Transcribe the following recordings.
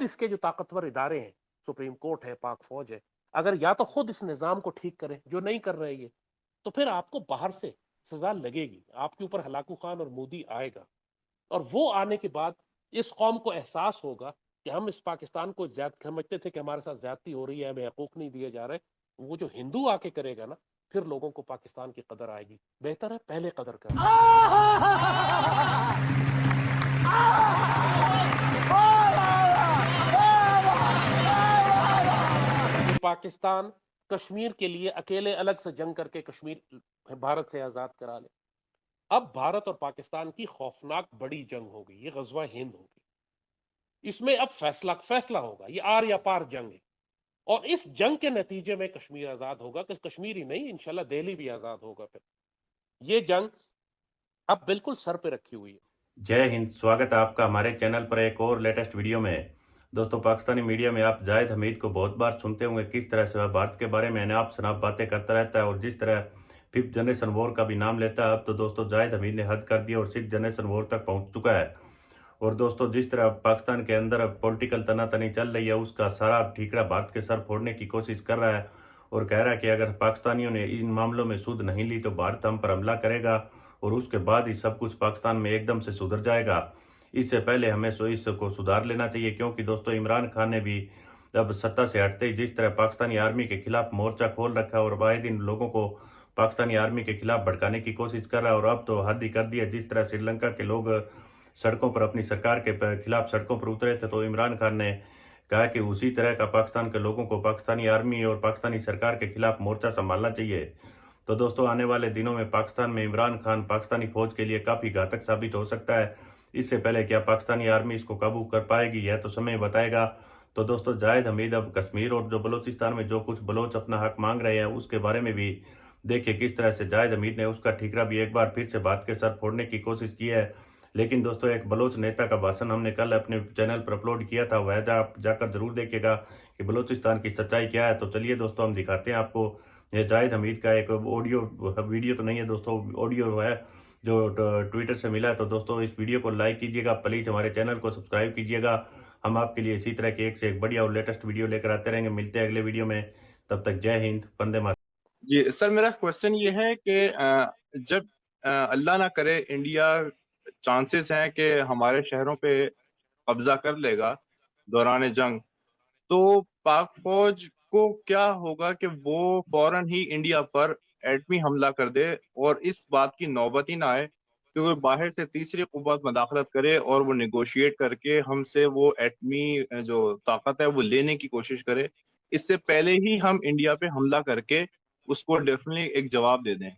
اس کے جو طاقتور ادارے ہیں، سپریم کورٹ ہے، پاک فوج ہے، اگر یا تو خود اس نظام کو ٹھیک کریں، جو نہیں کر رہے یہ، تو پھر آپ کو باہر سے سزا لگے گی، آپ کے اوپر ہلاکو خان اور مودی آئے گا، اور وہ آنے کے بعد اس قوم کو احساس ہوگا کہ ہم اس پاکستان کو سمجھتے تھے کہ ہمارے ساتھ زیادتی ہو رہی ہے، ہمیں حقوق نہیں دیے جا رہے، وہ جو ہندو آ کے کرے گا نا، پھر لوگوں کو پاکستان کی قدر آئے گی. بہتر ہے پہلے قدر کر لیں. پاکستان کشمیر کے لیے اکیلے الگ سے جنگ کر کے کشمیر بھارت سے آزاد کرا لے. اب بھارت اور پاکستان کی خوفناک بڑی جنگ ہوگی، یہ غزوہ ہند ہوگی. اس میں اب فیصلہ ہوگا، یہ آر یا پار جنگ ہے، اور اس جنگ کے نتیجے میں کشمیر آزاد ہوگا، کہ کشمیر ہی نہیں، انشاءاللہ دہلی بھی آزاد ہوگا. پھر یہ جنگ اب بالکل سر پہ رکھی ہوئی ہے. جے ہند، سواگت ہے آپ کا ہمارے چینل پر ایک اور لیٹسٹ ویڈیو میں. دوستو، پاکستانی میڈیا میں آپ زاہد حمید کو بہت بار سنتے ہوں گے، کس طرح سے وہ بھارت کے بارے میں اناپ شناپ باتیں کرتا رہتا ہے، اور جس طرح 5th جنریشن وار کا بھی نام لیتا ہے. اب تو دوستو زاہد حمید نے حد کر دیا اور 6th جنریشن وار تک پہنچ چکا ہے. اور دوستو، جس طرح پاکستان کے اندر پولیٹیکل تنا تنی چل رہی ہے، اس کا سارا ٹھیکرا بھارت کے سر پھوڑنے کی کوشش کر رہا ہے، اور کہہ رہا ہے کہ اگر پاکستانیوں نے ان معاملوں میں سود نہیں لی تو بھارت ہم پر حملہ کرے گا، اور اس کے بعد ہی سب کچھ پاکستان میں ایک دم سے سدھر جائے گا. اس سے پہلے ہمیں اس کو سدھار لینا چاہیے، کیونکہ دوستو عمران خان نے بھی اب سطح سے ہٹتے ہی جس طرح پاکستانی آرمی کے خلاف مورچہ کھول رکھا ہے، اور واحد دن لوگوں کو پاکستانی آرمی کے خلاف بھڑکانے کی کوشش کر رہا ہے. اور اب تو حد ہی کر دیا، جس طرح سری لنکا کے لوگ سڑکوں پر اپنی سرکار کے خلاف سڑکوں پر اترے تھے، تو عمران خان نے کہا کہ اسی طرح کا پاکستان کے لوگوں کو پاکستانی آرمی اور پاکستانی سرکار کے خلاف مورچہ سنبھالنا چاہیے. تو دوستو، آنے والے دنوں میں پاکستان میں عمران خان پاکستانی فوج کے لیے کافی گھاتک ثابت ہو سکتا ہے. اس سے پہلے کیا پاکستانی آرمی اس کو قابو کر پائے گی، یہ تو سمے بتائے گا. تو دوستو، زاہد حمید اب کشمیر اور جو بلوچستان میں جو کچھ بلوچ اپنا حق مانگ رہے ہیں، اس کے بارے میں بھی دیکھیں کس طرح سے زاہد حمید نے اس کا ٹھیکرا بھی ایک بار پھر سے بات کے سر پھوڑنے کی کوشش کی ہے. لیکن دوستو، ایک بلوچ نیتا کا بھاشن ہم نے کل اپنے چینل پر اپلوڈ کیا تھا، وہ جا کر ضرور دیکھے گا کہ بلوچستان کی سچائی کیا ہے. تو چلیے دوستو، ہم دکھاتے ہیں آپ کو یہ زاہد حمید کا ایک ویڈیو تو نہیں ہے دوستو، آڈیو ہے جو ٹویٹر سے ملا ہے. تو دوستو، اس ویڈیو کو لائک کیجیے گا، پلیز ہمارے چینل کو سبسکرائب کیجیے گا. ہم آپ کے لیے اسی طرح کی ایک سے ایک بڑھیا اور لیٹسٹ ویڈیو لے کر آتے رہیں گے. ملتے ہیں اگلے ویڈیو میں، تب تک جے ہند، وندے ماترم. جی سر، میرا کوشچن یہ ہے کہ جب اللہ نہ کرے انڈیا چانسز ہیں کہ ہمارے شہروں پہ قبضہ کر لے گا دوران جنگ، تو پاک فوج کو کیا ہوگا کہ وہ فوراً ہی انڈیا پر ایٹمی حملہ کر دے، اور اس بات کی نوبت ہی نہ آئے کہ وہ باہر سے تیسری قوت مداخلت کرے اور وہ نیگوشیٹ کر کے ہم سے وہ ایٹمی جو طاقت ہے وہ لینے کی کوشش کرے. اس سے پہلے ہی ہم انڈیا پہ حملہ کر کے اس کو ڈیفینیٹلی ایک جواب دے دیں.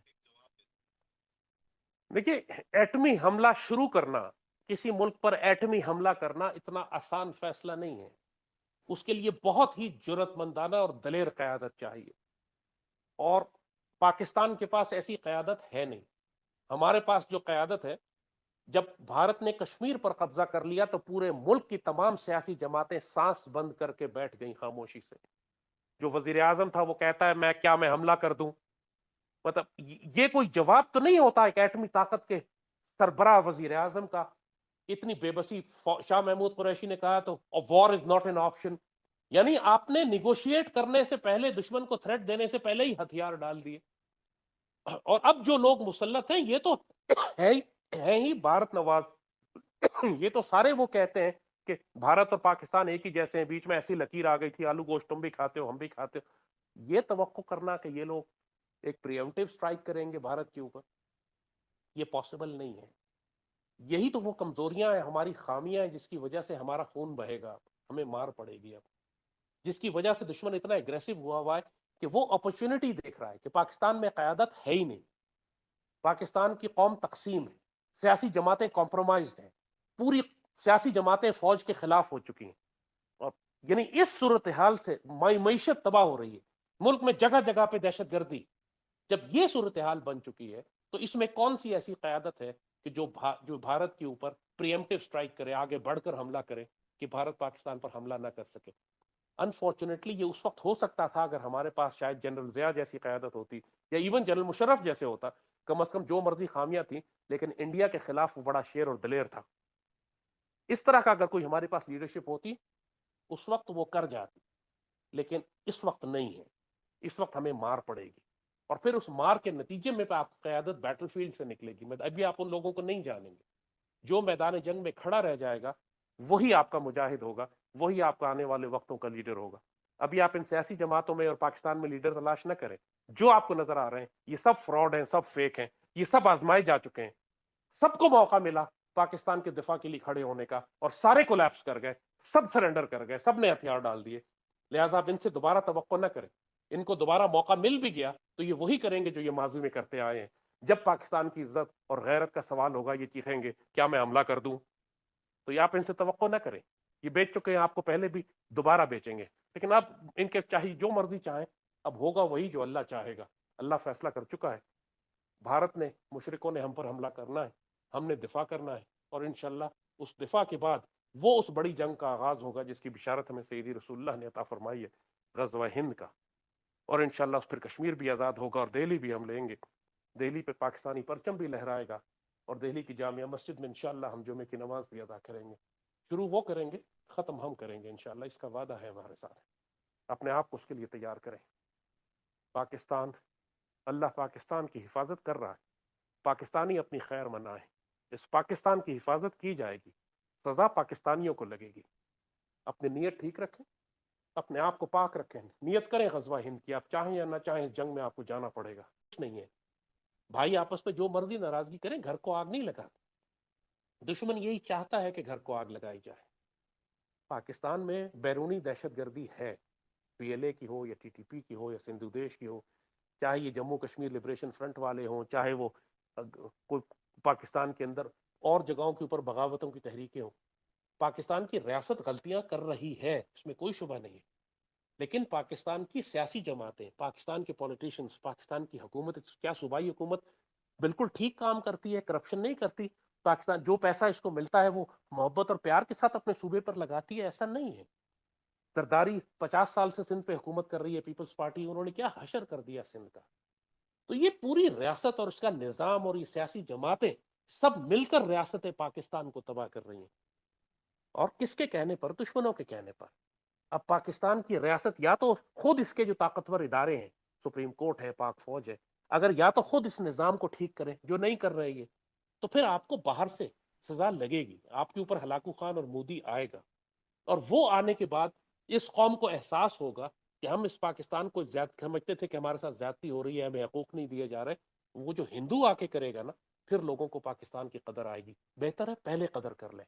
دیکھیے، ایٹمی حملہ شروع کرنا، کسی ملک پر ایٹمی حملہ کرنا اتنا آسان فیصلہ نہیں ہے. اس کے لیے بہت ہی جرأت مندانہ اور دلیر قیادت چاہیے، اور پاکستان کے پاس ایسی قیادت ہے نہیں. ہمارے پاس جو قیادت ہے، جب بھارت نے کشمیر پر قبضہ کر لیا تو پورے ملک کی تمام سیاسی جماعتیں سانس بند کر کے بیٹھ گئیں خاموشی سے. جو وزیر اعظم تھا وہ کہتا ہے میں حملہ کر دوں. مطلب یہ کوئی جواب تو نہیں ہوتا ایک ایٹمی طاقت کے سربراہ وزیر اعظم کا. اتنی بے بسی. شاہ محمود قریشی نے کہا تو وار از ناٹ این آپشن، یعنی آپ نے نیگوشیٹ کرنے سے پہلے، دشمن کو تھریٹ دینے سے پہلے ہی ہتھیار ڈال دیے. اور اب جو لوگ مسلط ہیں یہ تو ہیں ہی بھارت نواز. یہ تو سارے وہ کہتے ہیں کہ بھارت اور پاکستان ایک ہی جیسے ہیں، بیچ میں ایسی لکیر آ گئی تھی، آلو گوشت تم بھی کھاتے ہو ہم بھی کھاتے ہو. یہ توقع کرنا کہ یہ لوگ ایک پریمپٹیو سٹرائک کریں گے بھارت کے اوپر، یہ پاسبل نہیں ہے. یہی تو وہ کمزوریاں ہیں، ہماری خامیاں ہیں، جس کی وجہ سے ہمارا خون بہے گا، ہمیں مار پڑے گی اب، جس کی وجہ سے دشمن اتنا ایگریسو ہوا ہے کہ وہ اپرچونٹی دیکھ رہا ہے کہ پاکستان میں قیادت ہے ہی نہیں. پاکستان کی قوم تقسیم ہے، سیاسی جماعتیں کمپرومائزڈ ہیں، پوری سیاسی جماعتیں فوج کے خلاف ہو چکی ہیں. اور یعنی اس صورتحال سے معیشت تباہ ہو رہی ہے، ملک میں جگہ جگہ پہ دہشت گردی. جب یہ صورتحال بن چکی ہے تو اس میں کون سی ایسی قیادت ہے کہ جو بھارت کے اوپر پریمپٹیو سٹرائک کرے، آگے بڑھ کر حملہ کرے کہ بھارت پاکستان پر حملہ نہ کر سکے. انفارچونیٹلی یہ اس وقت ہو سکتا تھا اگر ہمارے پاس شاید جنرل ضیاء جیسی قیادت ہوتی، یا ایون جنرل مشرف جیسے ہوتا. کم از کم جو مرضی خامیاں تھیں، لیکن انڈیا کے خلاف وہ بڑا شیر اور دلیر تھا. اس طرح کا اگر کوئی ہمارے پاس لیڈرشپ ہوتی उस वक्त वो कर जाती, लेकिन इस वक्त नहीं है। इस वक्त हमें मार पड़ेगी, और फिर उस मार के नतीजे में आपकी क़यादत बैटलफील्ड से निकलेगी। अभी आप उन लोगों को नहीं जानेंगे। जो मैदान जंग में खड़ा रह जाएगा वही आपका मुजाहिद होगा, वही आपका आने वाले वक्तों का लीडर होगा। अभी आप इन सियासी जमातों में और पाकिस्तान में लीडर तलाश न करें। जो आपको नजर आ रहे हैं ये सब फ्रॉड हैं, सब फेक हैं, ये सब आजमाए जा चुके हैं। सबको मौका मिला पाकिस्तान के दिफा के लिए खड़े होने का, और सारे कोलैप्स कर गए, सब सरेंडर कर गए, सब ने हथियार डाल दिए। लिहाजा आप इनसे दोबारा तवक्को न करें। इनको दोबारा मौका मिल भी गया तो ये वही करेंगे जो ये माजी में करते आए हैं। जब पाकिस्तान की इज्जत और गैरत का सवाल होगा ये चीखेंगे क्या मैं हमला कर दूं। तो ये आप इनसे तवक्को न करें। ये बेच चुके हैं आपको, पहले भी दोबारा बेचेंगे। लेकिन आप इनके चाहिए जो मर्जी चाहें, अब होगा वही जो अल्लाह चाहेगा। अल्लाह फैसला कर चुका है। भारत ने, मुशरिकों ने हम पर हमला करना है, हमने दिफा करना है, और इंशाल्लाह उस दिफा के बाद वो उस बड़ी जंग का आगाज होगा जिसकी बिशारत हमें सैयदी रसूलुल्लाह ने अता फरमाई है, गज़वा हिंद का। और इंशाल्लाह फिर कश्मीर भी आज़ाद होगा और दिल्ली भी हम लेंगे। दिल्ली पे पाकिस्तानी परचम भी लहराएगा, और दिल्ली की जामिया मस्जिद में इंशाल्लाह हम जुमे की नमाज भी अदा करेंगे। शुरू वो करेंगे, ख़त्म हम करेंगे इंशाल्लाह। इसका वादा है हमारे साथ। अपने आप को उसके लिए तैयार करें। पाकिस्तान, अल्लाह पाकिस्तान की हिफाजत कर रहा है। पाकिस्तानी अपनी खैर मनाए, इस पाकिस्तान की हिफाजत की जाएगी, सजा पाकिस्तानियों को लगेगी। अपनी नीयत ठीक रखें, अपने आप को पाक रखें, नीयत करें गज़वा हिंद की। आप चाहें या ना चाहें इस जंग में आपको जाना पड़ेगा। कुछ नहीं है भाई, आपस में जो मर्जी नाराजगी करें, घर को आग नहीं लगाते। दुश्मन यही चाहता है कि घर को आग लगाई जाए। पाकिस्तान में बैरूनी दहशतगर्दी है, PLA की हो या TTP की हो या सिंधु देश की हो, चाहे ये जम्मू कश्मीर लिबरेशन फ्रंट वाले हों, चाहे वो कोई पाकिस्तान के अंदर और जगहों के ऊपर बगावतों की तहरीकें हों। पाकिस्तान की रियासत गलतियां कर रही है, इसमें कोई शुबा नहीं है। लेकिन पाकिस्तान की सियासी जमातें, पाकिस्तान के पॉलिटिशियंस, पाकिस्तान की हुकूमत, क्या सूबाई हुकूमत बिल्कुल ठीक काम करती है, करप्शन नहीं करती। पाकिस्तान जो पैसा इसको मिलता है वो मोहब्बत और प्यार के साथ अपने सूबे पर लगाती है, ऐसा नहीं है। जरदारी 50 साल से सिंध पे हुकूमत कर रही है पीपल्स पार्टी, उन्होंने क्या हशर कर दिया सिंध का। तो ये पूरी रियासत और इसका निजाम और ये सियासी जमातें सब मिलकर रियासत पाकिस्तान को तबाह कर रही हैं। और किसके कहने पर? दुश्मनों के कहने पर। अब पाकिस्तान की रियासत या तो खुद इसके जो ताकतवर इदारे हैं, सुप्रीम कोर्ट है, पाक फौज है, अगर या तो खुद इस निजाम को ठीक करें, जो नहीं कर रहे ये, तो फिर आपको बाहर से सजा लगेगी। आपके ऊपर हलाकू खान और मोदी आएगा, और वो आने के बाद इस कौम को एहसास होगा कि हम इस पाकिस्तान को समझते थे कि हमारे साथ ज्यादती हो रही है, हमें हकूक नहीं दिए जा रहे। वो जो हिंदू आके करेगा ना, फिर लोगों को पाकिस्तान की कदर आएगी। बेहतर है पहले कदर कर लें,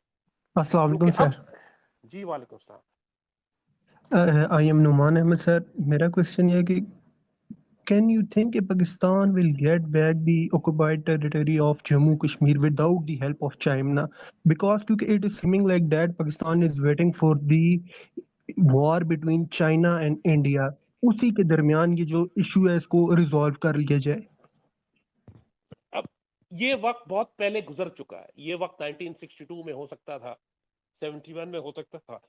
अस्सलाम क्योंकि वालेकुम अब सर। जी वालेकुम सलाम। I am Numan Ahmed sir. मेरा क्वेश्चन ये है कि can you think Pakistan will get back the occupied territory of Jammu Kashmir without the help of China? Because क्योंकि it is seeming like that Pakistan is waiting for the war between China and India. उसी के दरमियान ये जो issue है इसको resolve कर लिया जाए। अब ये वक्त बहुत पहले गुजर चुका है। ये वक्त 1962 में हो सकता था, 71 में हो सकता था,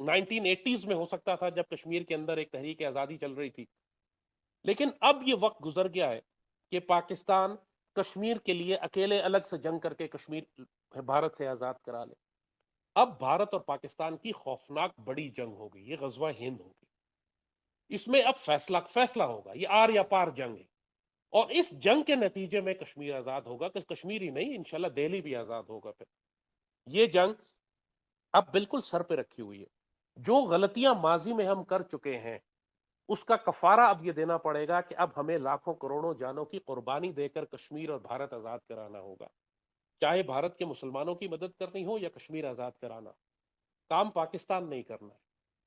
1980s में हो सकता था, जब कश्मीर के अंदर एक तहरीक आज़ादी चल रही थी। लेकिन अब ये वक्त गुजर गया है कि पाकिस्तान कश्मीर के लिए अकेले अलग से जंग करके कश्मीर भारत से आज़ाद करा ले। अब भारत और पाकिस्तान की खौफनाक बड़ी जंग होगी, ये गज़वा हिंद होगी। इसमें अब फैसला होगा, ये आर या पार जंग है। और इस जंग के नतीजे में कश्मीर आज़ाद होगा, कि कश्मीर ही नहीं, इंशाल्लाह दिल्ली भी आज़ाद होगा। फिर ये जंग अब बिल्कुल सर पे रखी हुई है। जो गलतियां माजी में हम कर चुके हैं उसका कफारा अब ये देना पड़ेगा कि अब हमें लाखों करोड़ों जानों की कुर्बानी देकर कश्मीर और भारत आज़ाद कराना होगा। चाहे भारत के मुसलमानों की मदद करनी हो या कश्मीर आज़ाद कराना, काम पाकिस्तान नहीं करना है।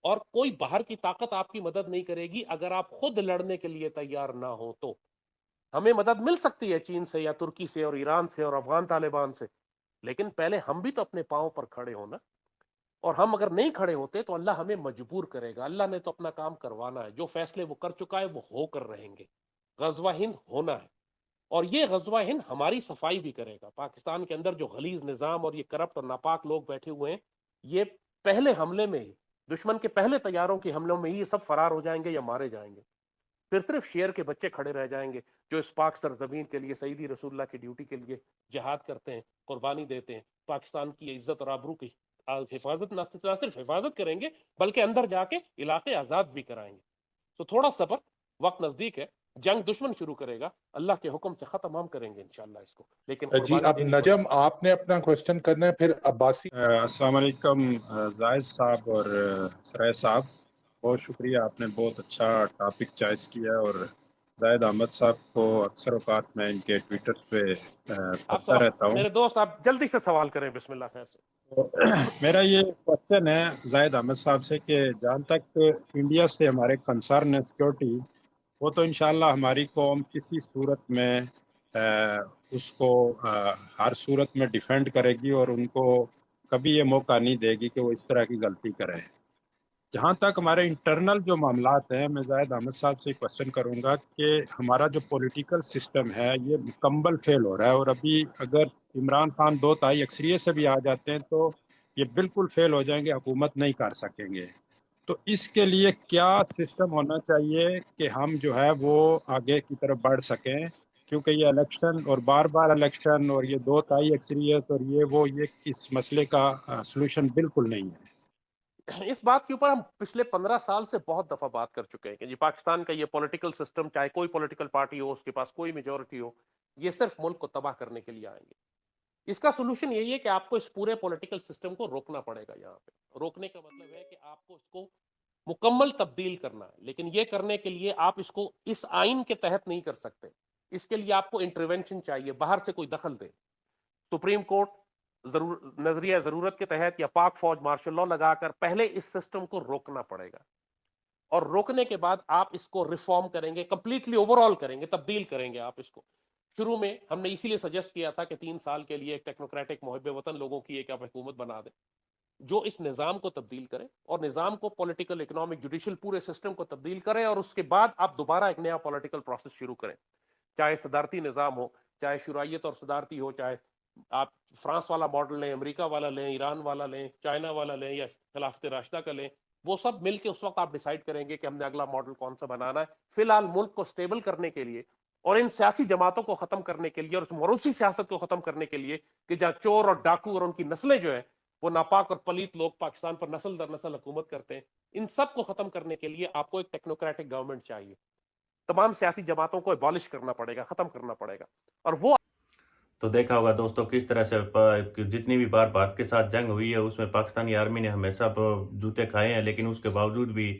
और कोई बाहर की ताकत आपकी मदद नहीं करेगी अगर आप खुद लड़ने के लिए तैयार ना हो। तो हमें मदद मिल सकती है चीन से या तुर्की से और ईरान से और अफगान तालिबान से, लेकिन पहले हम भी तो अपने पांव पर खड़े हो ना। और हम अगर नहीं खड़े होते तो अल्लाह हमें मजबूर करेगा। अल्लाह ने तो अपना काम करवाना है, जो फैसले वो कर चुका है वो होकर रहेंगे। गज़वा हिंद होना है, और ये गज़वा हिंद हमारी सफाई भी करेगा। पाकिस्तान के अंदर जो गलीज निज़ाम और ये करप्ट और नापाक लोग बैठे हुए हैं, ये पहले हमले में ही, दुश्मन के पहले तैयारों के हमलों में ही ये सब फरार हो जाएंगे या मारे जाएंगे। फिर सिर्फ शेर के बच्चे खड़े रह जाएंगे जो इस पाक सरजमीन के लिए, सईदी रसूलुल्लाह की ड्यूटी के लिए जिहाद करते हैं, कुर्बानी देते हैं, पाकिस्तान की इज्जत और आबरू की हिफाजत ना सिर्फ हिफाजत करेंगे बल्कि अंदर जाके इलाके आजाद भी कराएंगे। तो थोड़ा सब्र, वक्त नजदीक है, जंग दुश्मन शुरू करेगा, अल्लाह के हुक्म से खत्म हम करेंगे इंशाल्लाह इसको, लेकिन जी कुर्बानी अब देनी नजम पड़ेगी। आपने अपना क्वेश्चन करना है, फिर अब्बासी। अस्सलाम वालेकुम जाहिद साहब और सराय साहब, बहुत शुक्रिया, आपने बहुत अच्छा टॉपिक चॉइस किया। और जाहिद अहमद साहब को अक्सर औकात मैं इनके ट्विटर पे पढ़ता रहता हूँ। मेरे दोस्त आप जल्दी से सवाल करें, बिस्मिल्लाह खैर से। तो मेरा ये क्वेश्चन है जाहिद अहमद साहब से कि जहाँ तक इंडिया से हमारे कंसर्न है सिक्योरिटी, वो तो इंशाल्लाह हमारी कौम किसी सूरत में उसको हर सूरत में डिफेंड करेगी और उनको कभी ये मौका नहीं देगी कि वो इस तरह की गलती करें। जहाँ तक हमारे इंटरनल जो मामलात हैं, मैं जाहिद अहमद साहब से क्वेश्चन करूँगा कि हमारा जो पॉलिटिकल सिस्टम है ये मुकम्मल फेल हो रहा है, और अभी अगर इमरान खान 2 तिहाई अक्सरियत से भी आ जाते हैं तो ये बिल्कुल फेल हो जाएंगे, हुकूमत नहीं कर सकेंगे। तो इसके लिए क्या सिस्टम होना चाहिए कि हम जो है वो आगे की तरफ बढ़ सकें, क्योंकि ये इलेक्शन और बार बार इलेक्शन और ये 2 तिहाई अक्सरियत और ये इस मसले का सलूशन बिल्कुल नहीं है। इस बात के ऊपर हम पिछले 15 साल से बहुत दफा बात कर चुके हैं कि जी पाकिस्तान का ये पॉलिटिकल सिस्टम, चाहे कोई पॉलिटिकल पार्टी हो, उसके पास कोई मेजोरिटी हो, ये सिर्फ मुल्क को तबाह करने के लिए आएंगे। इसका सोल्यूशन यही है कि आपको इस पूरे पॉलिटिकल सिस्टम को रोकना पड़ेगा। यहाँ पे रोकने का मतलब है कि आपको इसको मुकम्मल तब्दील करना है, लेकिन ये करने के लिए आप इसको इस आइन के तहत नहीं कर सकते। इसके लिए आपको इंटरवेंशन चाहिए, बाहर से कोई दखल दे। सुप्रीम कोर्ट नजरिया जरूरत के तहत या पाक फौज मार्शल लॉ लगाकर पहले इस सिस्टम को रोकना पड़ेगा, और रोकने के बाद आप इसको रिफॉर्म करेंगे, कंप्लीटली ओवरऑल करेंगे, तब्दील करेंगे आप इसको। शुरू में हमने इसीलिए सजेस्ट किया था कि 3 साल के लिए एक टेक्नोक्रेटिक मुहिब वतन लोगों की एक आप हुकूमत बना दें जो इस निज़ाम को तब्दील करे, और निज़ाम को पॉलिटिकल, इकोनॉमिक, जुडिशियल पूरे सिस्टम को तब्दील करें, और उसके बाद आप दोबारा एक नया पॉलिटिकल प्रोसेस शुरू करें। चाहे सदारती निज़ाम हो, चाहे शुराइयत और सदारती हो, चाहे आप फ्रांस वाला मॉडल लें, अमेरिका वाला लें, ईरान वाला लें, चाइना वाला लें, या खिलाफत राशिदा का लें, वो सब मिलके उस वक्त आप डिसाइड करेंगे कि हमने अगला मॉडल कौन सा बनाना है। फिलहाल मुल्क को स्टेबल करने के लिए और इन सियासी जमातों को खत्म करने के लिए और उस मरूसी सियासत को खत्म करने के लिए कि जहां चोर और डाकू और उनकी नस्लें जो है वो नापाक और पलीत लोग पाकिस्तान पर नस्ल दर नस्ल हुकूमत करते हैं, इन सब को खत्म करने के लिए आपको एक टेक्नोक्रेटिक गवर्नमेंट चाहिए। तमाम सियासी जमातों को एबॉलिश करना पड़ेगा, खत्म करना पड़ेगा। और वो तो देखा होगा दोस्तों किस तरह से जितनी भी बार भारत के साथ जंग हुई है उसमें पाकिस्तानी आर्मी ने हमेशा जूते खाए हैं, लेकिन उसके बावजूद भी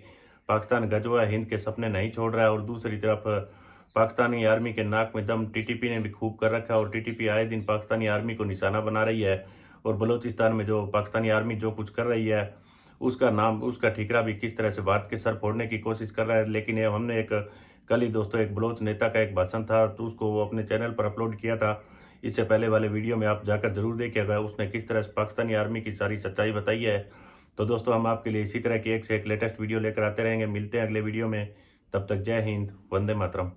पाकिस्तान गजवा हिंद के सपने नहीं छोड़ रहा है। और दूसरी तरफ पाकिस्तानी आर्मी के नाक में दम टीटीपी ने भी खूब कर रखा है, और टीटीपी आए दिन पाकिस्तानी आर्मी को निशाना बना रही है। और बलूचिस्तान में जो पाकिस्तानी आर्मी जो कुछ कर रही है उसका ठिकरा भी किस तरह से भारत के सर फोड़ने की कोशिश कर रहा है। लेकिन ये हमने कल ही दोस्तों एक बलोच नेता का एक भाषण था, तो उसको वो अपने चैनल पर अपलोड किया था। इससे पहले वाले वीडियो में आप जाकर जरूर देखिएगा, उसने किस तरह से पाकिस्तानी आर्मी की सारी सच्चाई बताई है। तो दोस्तों हम आपके लिए इसी तरह की एक से एक लेटेस्ट वीडियो लेकर आते रहेंगे। मिलते हैं अगले वीडियो में, तब तक जय हिंद, वंदे मातरम।